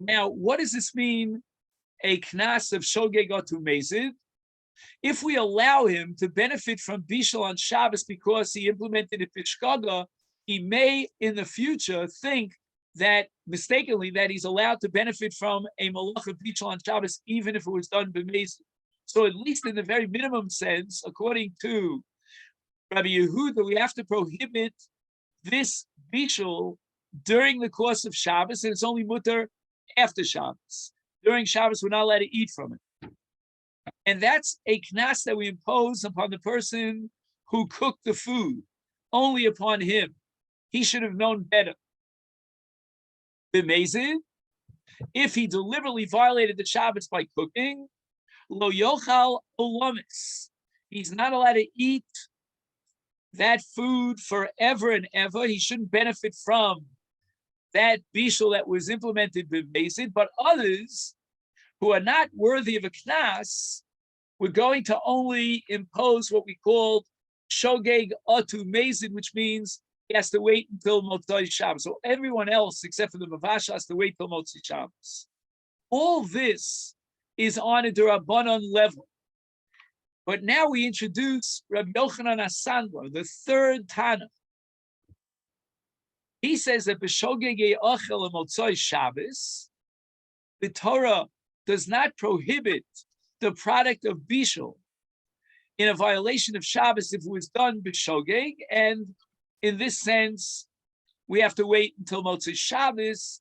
Now, what does this mean? A knas of shogeg otu mezid. If we allow him to benefit from bishul on Shabbos because he implemented it bishkaga, he may in the future think that mistakenly that he's allowed to benefit from a malacha bishul on Shabbos even if it was done b'mezid. So at least in the very minimum sense, according to Rabbi Yehuda, we have to prohibit this bishul during the course of Shabbos, and it's only mutter after Shabbos. During Shabbos, we're not allowed to eat from it. And that's a knas that we impose upon the person who cooked the food, only upon him. He should have known better. B'mezid, if he deliberately violated the Shabbos by cooking, lo yochal olamis, he's not allowed to eat that food forever and ever. He shouldn't benefit from that bishul that was implemented b'mezid, but others who are not worthy of a knas, we're going to only impose what we call shogeg otu mezid, which means he has to wait until Motzei Shabbos. So everyone else, except for the Mavasha, has to wait till Motzei Shabbos. All this is on a D'Rabbanan level. But now we introduce Rabbi Yochanan HaSandlar, the third Tana. He says that b'shogeg ochel Motzei Shabbos, the Torah does not prohibit the product of bishul in a violation of Shabbos if it was done b'shogeg, and in this sense, we have to wait until Motzei Shabbos,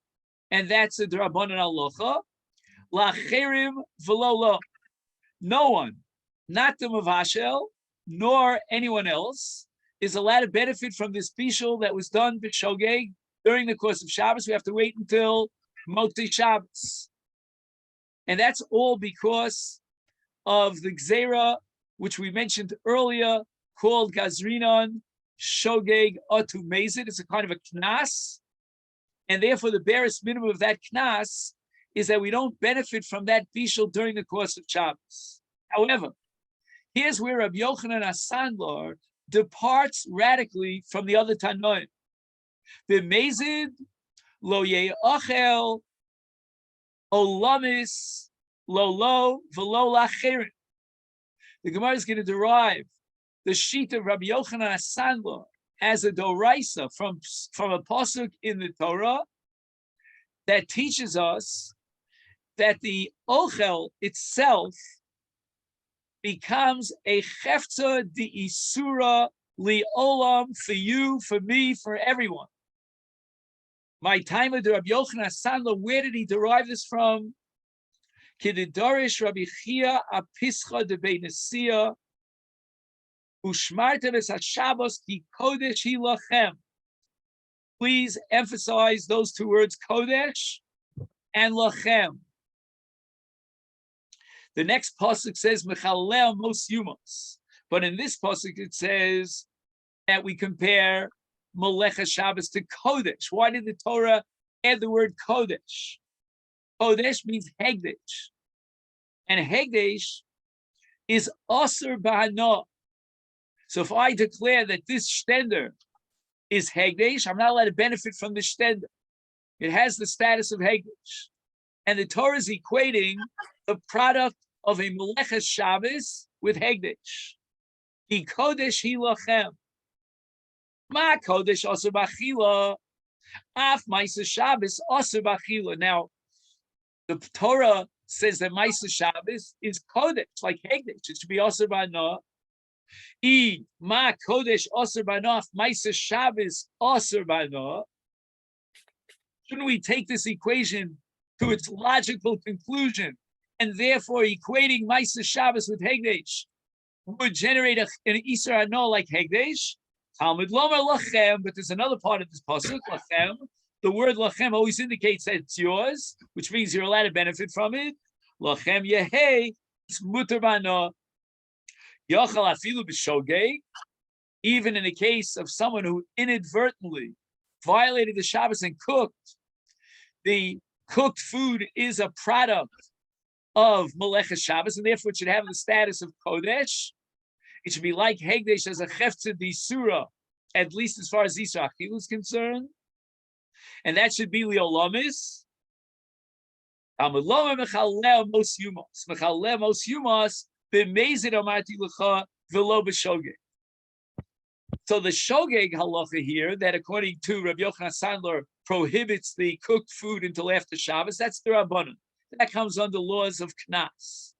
and that's a D'Rabbanan halacha. Lacherim v'lo lo. No one, not the Mavashel, nor anyone else, is allowed to benefit from this bishul that was done b'shogeg during the course of Shabbos. We have to wait until Motzei Shabbos. And that's all because of the Gzeira, which we mentioned earlier, called Gazrinon Shogeg Otu Mezid. It's a kind of a knas. And therefore, the barest minimum of that knas is that we don't benefit from that bishul during the course of Shabbos. However, here's where Rabbi Yochanan HaSandlar departs radically from the other Tanoim. B'mezid lo ye'achel olamis lo v'lo lacherim. The Gemara is going to derive the sheet of Rabbi Yochanan HaSandlar as a doraisa from a pasuk in the Torah that teaches us that the ochel itself becomes a chefza di isura li olam, for you, for me, for everyone. My time of the Rabbi Yochanan HaSandlar, where did he derive this from? Kididorish Rabbi Chia apischa de beinesia ushmartem es hashabbos ki kodesh hi lachem. Please emphasize those two words, kodesh and lachem. The next pasuk says mechalel mos yumos, but in this pasuk it says that we compare Melecha Shabbos to Kodesh. Why did the Torah add the word Kodesh? Kodesh means Hegdesh. And Hegdesh is Asur B'Hana. So if I declare that this shtender is Hegdesh, I'm not allowed to benefit from the shtender. It has the status of Hegdesh. And the Torah is equating the product of a Melecha Shabbos with Hegdesh. Ki Kodesh hi lachem. Ma Kodesh Asur B'Achila. Af Ma'aseh Shabbos Asur B'Achila. Now, the Torah says that Ma'aseh Shabbos is Kodesh, like Hegdesh. It should be Asur B'Hana. I Ma Kodesh Asur B'Hana. Ma'aseh Shabbos Asur B'Hana. Shouldn't we take this equation to its logical conclusion, and therefore equating Ma'aseh Shabbos with Hegdesh would generate an Isur Hana like Hegdesh? Talmud Lomer Lachem, but there's another part of this pasuk, Lachem. The word Lachem always indicates that it's yours, which means you're allowed to benefit from it. Lachem Yehei, it's Mutar B'Hana. Yochel Afilu B'Shogeg, even in the case of someone who inadvertently violated the Shabbos and cooked, the cooked food is a product of Melecha Shabbos, and therefore it should have the status of Kodesh. It should be like Hegdesh as a chefza d'isura, at least as far as Isra Achil is concerned. And that should be liolamis. Amaloma mechalel mos yumos. Mechalel mos yumos b'mezid amarti lecha v'lo b'shogeg. So the shogeg halacha here, that according to Rabbi Yochanan Sandler prohibits the cooked food until after Shabbos, that's the Rabbanan. That comes under laws of Knas.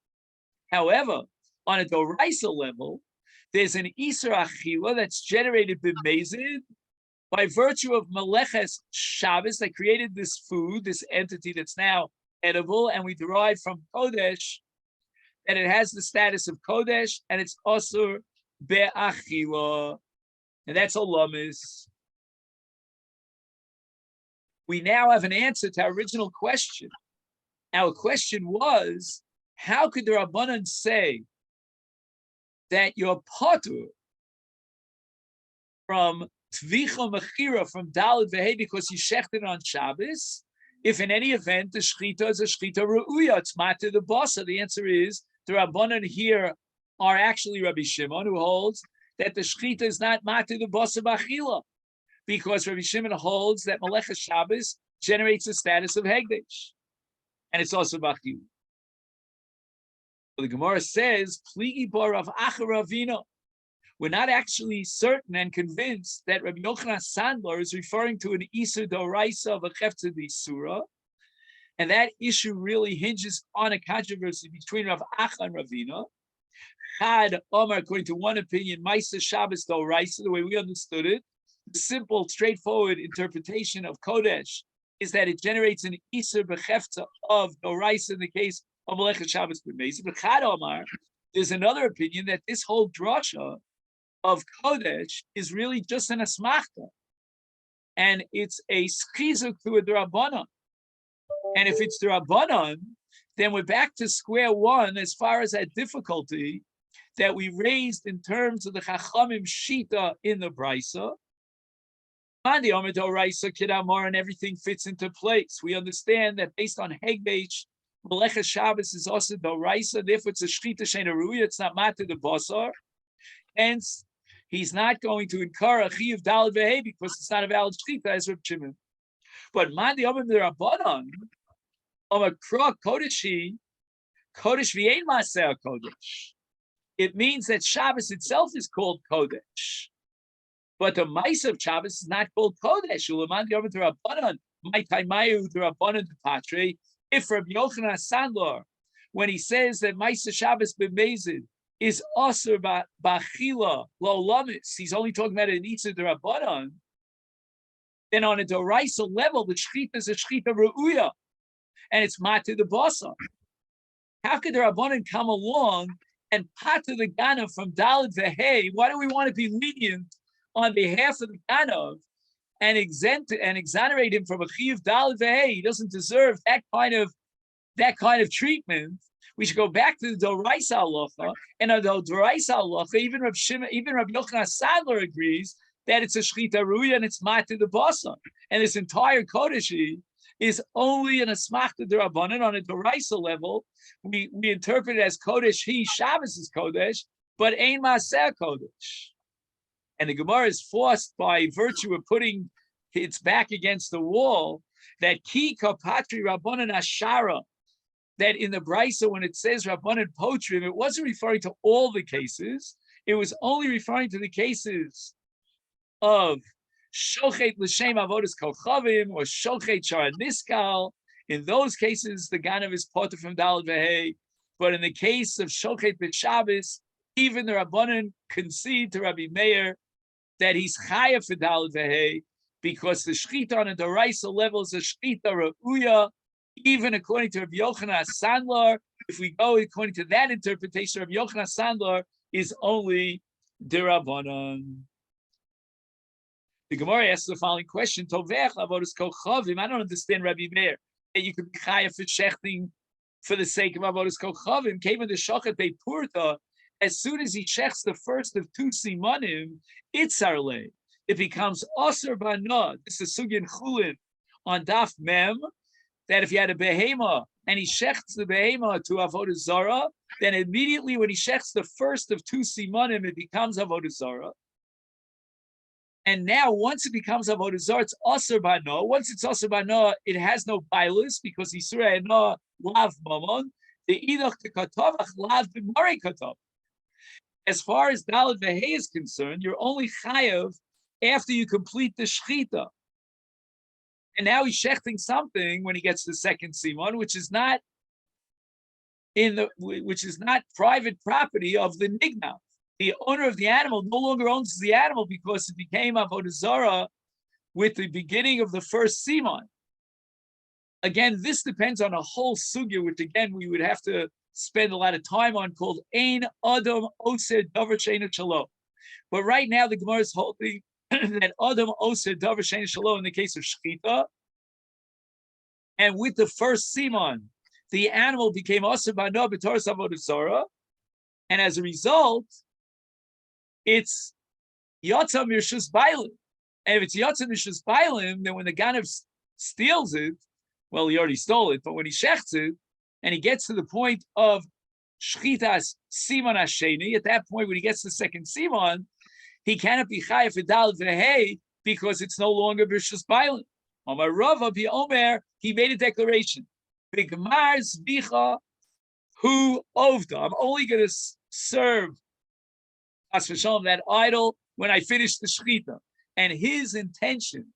However, on a Doraisa level, there's an Isur Achila that's generated b'mezid by virtue of Meleches Shabbos that created this food, this entity that's now edible, and we derive from Kodesh that it has the status of Kodesh, and it's Asur Be'achila. And that's Olamis. We now have an answer to our original question. Our question was, how could the Rabbanan say that you're potur from Tvicha Mechira, from Dalet Vehei, because you shechted on Shabbos, if in any event the Shechita is a Shechita Re'uya, it's Mata the Basa? The answer is, the Rabbanan here are actually Rabbi Shimon, who holds that the Shechita is not Mata the Basa B'achila, because Rabbi Shimon holds that Melecha Shabbos generates the status of Hegdesh, and it's also B'achila. The Gemara says, Pligi bar of Acharavina. We're not actually certain and convinced that Rabbi Yochanan Sandler is referring to an Isur Doraisa of a Cheftzah D'Isura, and that issue really hinges on a controversy between Rav Acha and Ravina. Had Omar, according to one opinion, Maisa Shabbos Doraisa, the way we understood it, the simple, straightforward interpretation of Kodesh is that it generates an Isur B'Cheftzah of Doraisa in the case of Melecha Shabbos B'Mezid. But Chad Omar, there's another opinion that this whole drasha of Kodesh is really just an asmachta, and it's a schizuk to a drabanan. And if it's drabanan, then we're back to square one as far as that difficulty that we raised in terms of the Chachamim Shita in the Brisa. And the Omer Doraisa Kidamar, and everything fits into place. We understand that based on Hegdesh, Melecha Shabbos is also Doraisa, therefore it's a Shchita Sheina Ruya, it's not Mata the Basar. Hence, he's not going to incur a Chiyuv Dalet Vehei because it's not a valid Shchita as Reb Shimon. But Mandi Omim the Rabbanan, Omer Kra Kodeshi, Kodesh V'Ein Maseh Kodesh. It means that Shabbos itself is called Kodesh. But the Maisa of Shabbos is not called Kodesh. Ulamandi Omim the Rabbanan, my Taimayu the Rabbanan the Patre. If Rabbi Yochanan Sandler, when he says that Maisa Shabbos B'Mezid is Asur B'Achila Lo Lamis, he's only talking about an Isur D'Rabbanan, then on a Doraisa level, the Shechita is a Shechita Re'uya, and it's Mata the Basa. How could the Rabbanan come along and Pata the Ganav from Dalet Vehei? Why do we want to be lenient on behalf of the Ganav and exonerate him from a Chiyuv Dalet Vehei? He doesn't deserve that kind of treatment. We should go back to the Doraisa halacha, and on the Doraisa halacha, even Rabbi Yochanan Sadler agrees that it's a Shechita Ruya and it's Mata the Basa. And this entire Kodeshi is only an Asmachta D'Rabbanan. On a Doraisa level. We interpret it as Kodesh, Shabbos is Kodesh, but Ein Maseh Kodesh. And the Gemara is forced by virtue of putting its back against the wall that Ki Kapatri Rabbanan Ashara, that in the Brisa, when it says Rabbanan Potrim, it wasn't referring to all the cases. It was only referring to the cases of Shochet L'Shem Avodas Kochavim or Shochet Shar Niskal. In those cases, the Ganav is potter from Dalet Vehei. But in the case of Shochet B'Shabbos, even the Rabbanan concede to Rabbi Meir that he's Chayav for Dalet Vehei, because the Shechita on a Doraisa level is a Shechita Re'uya. Even according to Rabbi Yochanan Sandler, if we go according to that interpretation, Rabbi Yochanan Sandler is only D'Rabbanan. The Gemara asks the following question: Tovech avodas kochavim. I don't understand Rabbi Meir that you could be chayav for shechting for the sake of avodas kochavim. Came in the shochet beipurta. As soon as he shechs the first of two simanim, itzarle, it becomes aser bana. This is sugyan chulin on daf mem. That if you had a behema and he shechts the behema to avodah zara, then immediately when he shechts the first of two simanim, it becomes avodah zara. And now, once it becomes avodah zarah, it's aser bano. Once it's aser bano, it has no bailus because Yisrael no lav mamon. The idach tekatavach lav b'marei katav. As far as Dalet Vehei is concerned, you're only chayav after you complete the shechita. And now he's shechting something when he gets the second simon, which is not private property of the nignav. The owner of the animal no longer owns the animal because it became avodah zarah with the beginning of the first simon. Again, this depends on a whole sugya, which again we would have to spend a lot of time on, called Ein Adam Oseh Davar She'eino Shelo. But right now the Gemara is holding that Adam Oseh Davar She'eino Shelo in the case of shechita, and with the first simon, the animal became Oseh Bano B'Toras Avodah Zarah, and as a result, it's Yatsa Mirshus Bailim. And if it's Yatsa Mirshus Bailim, then when the Ganav steals it, well, he already stole it, but when he shechts it, and he gets to the point of Shchitas Simon Hasheni, at that point when he gets the second Simon, he cannot be Chayav Vidal Vehei because it's no longer Mirshus Bailim. Amar Rava Omer, he made a declaration. Bigmar Zbicha Hu Ovda. I'm only going to serve that idol when I finish the shechita. And his intention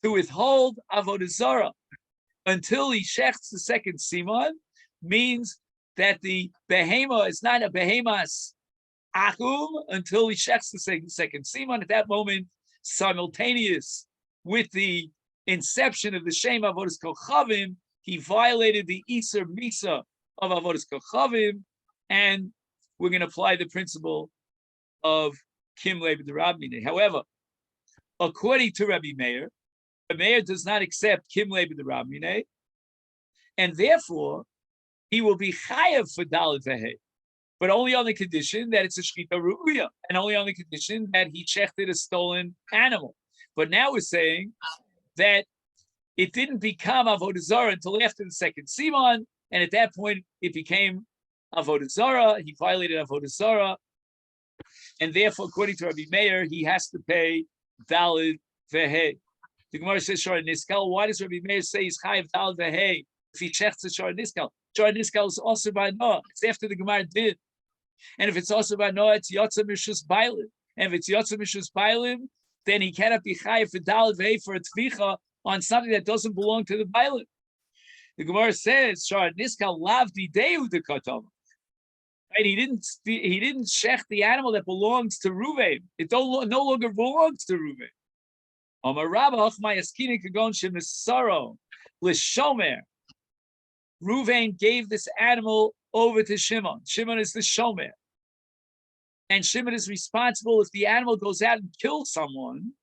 to withhold avodah zarah until he shechts the second simon means that the behema is not a behemas akum until he shechts the second simon. At that moment, simultaneous with the inception of the Shem Avodas Kochavim, he violated the Iser Misa of Avodas Kochavim, and we're going to apply the principle of Kimle b'derabmine. However, according to Rabbi Meir does not accept Kimle b'derabmine, and therefore he will be chayav for Dalet Vehei, but only on the condition that it's a shchita ru'uya, and only on the condition that he shechted a stolen animal. But now we're saying that it didn't become avodah zarah until after the second simon, and at that point it became avodah zarah. He violated avodah zarah, and therefore, according to Rabbi Meir, he has to pay Dalet Vehei. The Gemara says Shor Niskal. Why does Rabbi Meir say he's chayav Dalet Vehei if he checks the Shor Niskal? Shor Niskal is also by Noah. It's after the Gemara did, and if it's also by Noah, it's Yotza Mishus Bailim. And if it's Yotza Mishus Bailim, then he cannot be chayav for Dalet Vehei for a tvicha on something that doesn't belong to the Bailim. The Gemara says Shor Niskal lav dideu de katam. Right? He didn't shech the animal that belongs to Ruvain. It no longer belongs to Ruvain. Amar Rabba Mayaskini Kagon Shemisaro Lishomer. Ruvain gave this animal over to Shimon. Shimon is the Shomer. And Shimon is responsible if the animal goes out and kills someone,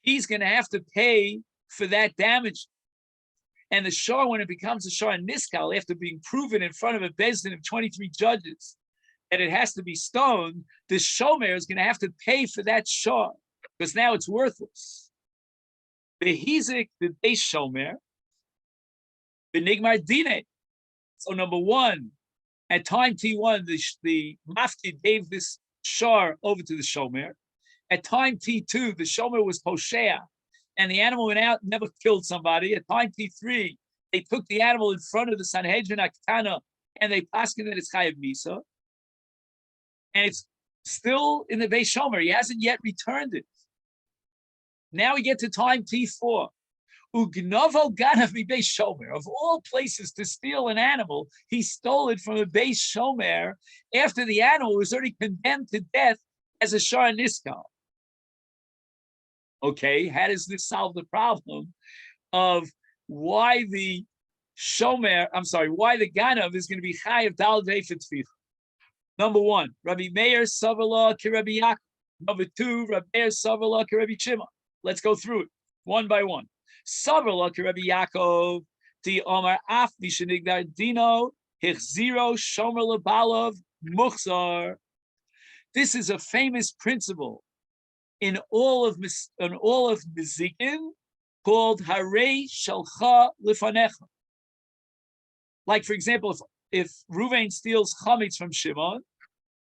he's going to have to pay for that damage. And the shor, when it becomes a shor niskal, after being proven in front of a bezdin of 23 judges that it has to be stoned, the shomer is going to have to pay for that shor because now it's worthless. The hizik, the base shomer, the nigmar dine. So number one, at time T1, the mafti gave this shor over to the shomer. At time T2, the shomer was poshea, and the animal went out and never killed somebody. At time T3, they took the animal in front of the Sanhedrin Aktana and they paskin that it's Chayav Misa. And it's still in the Beis Shomer. He hasn't yet returned it. Now we get to time T4. Ugnovo Ganav Beis Shomer. Of all places to steal an animal, he stole it from a Beis Shomer after the animal was already condemned to death as a Shar Niskal. Okay, how does this solve the problem of why the Ganav is going to be Chayav Dalet Vehei for Tficha? Number one, Rabbi Meir Savala ki Rabbi Yaakov. Number two, Rabbi Meir Savala ki Rabbi Shimon. Let's go through it one by one. Savala ki Rabbi Yaakov, Ti Omar Af Mishenigdar Dino Hichziro Shomer Lebalav Muchzar. This is a famous principle in all of Mizikin called Harei Shalcha Lifanecha. Like, for example, if Ruvain steals chametz from Shimon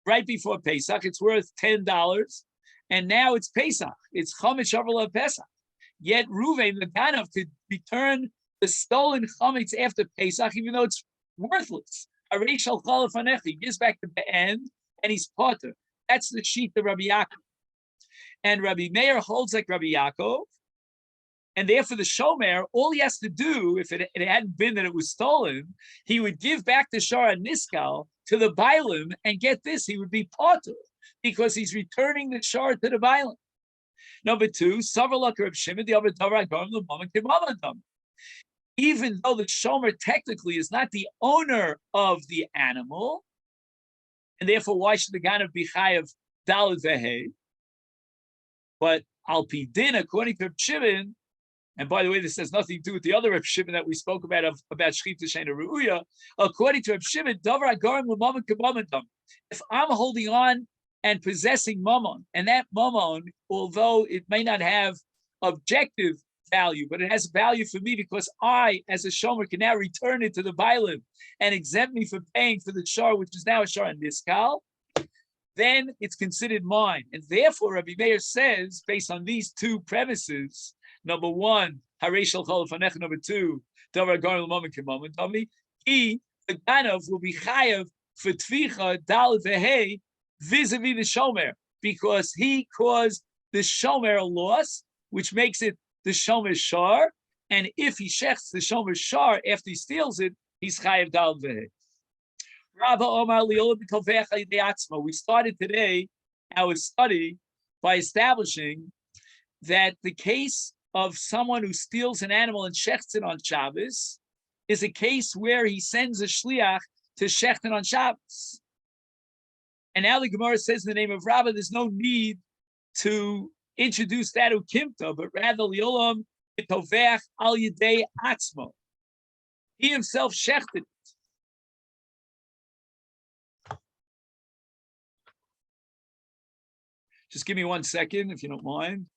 right before Pesach, it's worth $10, and now it's Pesach. It's Chametz Shavuot of Pesach. Yet Ruvain, the Ganav, could return the stolen Chametz after Pesach, even though it's worthless. He gives back to the end, and he's potter. That's the sheet of Rabbi Yaakov. And Rabbi Meir holds like Rabbi Yaakov, and therefore the shomer, all he has to do, if it hadn't been that it was stolen, he would give back the shara niskal to the bailim, and get this, he would be potter, because he's returning the shara to the bailim. Number two, even though the shomer technically is not the owner of the animal, and therefore why should the ganav be chayav daled vehei? But al pi din, according to Reb Shimon, and by the way, this has nothing to do with the other Reb Shimon that we spoke about shchita sheina ru'uya. According to Reb Shimon, davar agarim l'mamon k'mamon. If I'm holding on and possessing mammon, and that mammon, although it may not have objective value, but it has value for me because I, as a shomer, can now return it to the bailim and exempt me from paying for the shar, which is now a shar niskal, then it's considered mine. And therefore, Rabbi Meir says, based on these two premises, number one, harei shel chol lefanech, number two, davar garim l'mamon k'mamon dami, the ganav will be chayav for tvicha dal vehei vis-a-vis the shomer, because he caused the shomer a loss, which makes it the shomer shar, and if he shechts the shomer shar after he steals it, he's chayav dal vehei. We started today our study by establishing that the case of someone who steals an animal and shechts it on Shabbos is a case where he sends a shliach to shecht it on Shabbos. And now the Gemara says in the name of Rabbah, there's no need to introduce that ukimta, but rather liolam itovech al yedei atzmo. He himself shechted it. Just give me 1 second, if you don't mind.